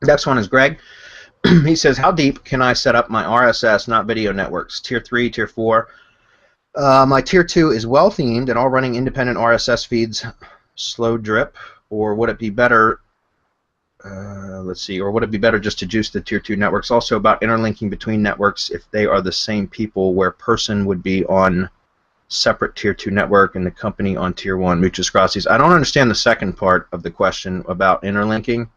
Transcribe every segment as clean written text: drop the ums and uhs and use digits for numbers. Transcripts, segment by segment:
Next one is Greg. He says, how deep can I set up my RSS, not video networks? Tier 3, Tier 4. My Tier 2 is well themed and all running independent RSS feeds, slow drip, or would it be better, let's see, or would it be better just to juice the Tier 2 networks? Also about interlinking between networks if they are the same people, where person would be on separate Tier 2 network and the company on Tier 1. Muchas Gracias. I don't understand the second part of the question about interlinking.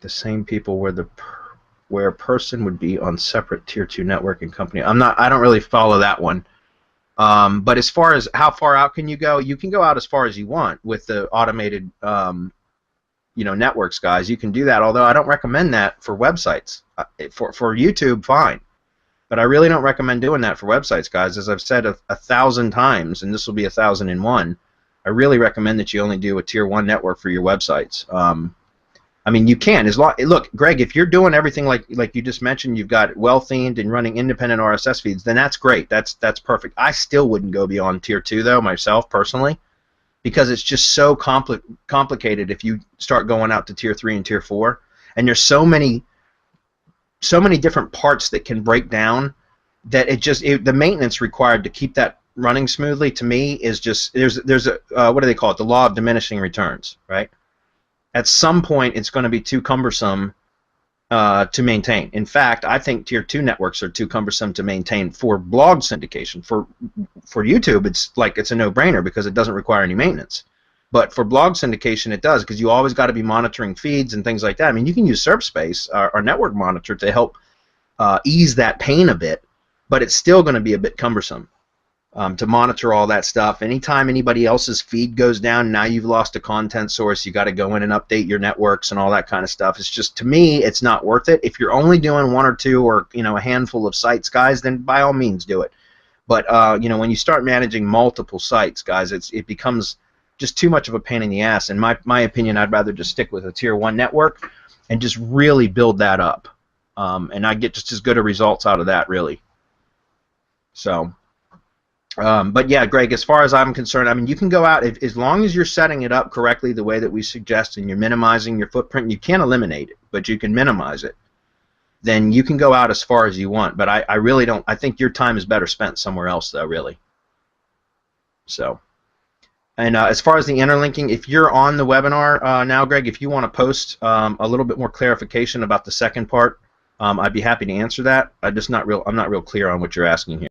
The same people where a person would be on separate Tier 2 network and company. I don't really follow that one. But as far as how far out can you go go out as far as you want with the automated networks, guys. You can do that, although I don't recommend that for websites. For YouTube, fine. But I really don't recommend doing that for websites, guys. As I've said 1,000 times, and this will be 1,001, I really recommend that you only do a Tier 1 network for your websites. I mean, you can. Look, Greg, if you're doing everything like you just mentioned, you've got it well themed and running independent RSS feeds, then that's great. That's perfect. I still wouldn't go beyond Tier 2 though, myself personally, because it's just so complicated if you start going out to Tier 3 and Tier 4, and there's so many different parts that can break down that the maintenance required to keep that running smoothly, to me, is just there's a what do they call it? The law of diminishing returns, right? At some point, it's going to be too cumbersome to maintain. In fact, I think Tier 2 networks are too cumbersome to maintain for blog syndication. For YouTube, it's a no-brainer because it doesn't require any maintenance. But for blog syndication, it does, because you always got to be monitoring feeds and things like that. I mean, you can use SerpSpace, our network monitor, to help ease that pain a bit, but it's still going to be a bit cumbersome to monitor all that stuff. Anytime anybody else's feed goes down, now you've lost a content source. You got to go in and update your networks and all that kind of stuff. It's just, to me, it's not worth it. If you're only doing one or two or a handful of sites, guys, then by all means do it. But when you start managing multiple sites, guys, it becomes just too much of a pain in the ass. In my opinion, I'd rather just stick with a Tier 1 network and just really build that up. And I get just as good a results out of that, really. So, but yeah, Greg, as far as I'm concerned, I mean, you can go out, as long as you're setting it up correctly the way that we suggest and you're minimizing your footprint. You can't eliminate it, but you can minimize it. Then you can go out as far as you want. But I really don't. I think your time is better spent somewhere else, though, really. So. And as far as the interlinking, if you're on the webinar now, Greg, if you want to post a little bit more clarification about the second part, I'd be happy to answer that. I'm not real clear on what you're asking here.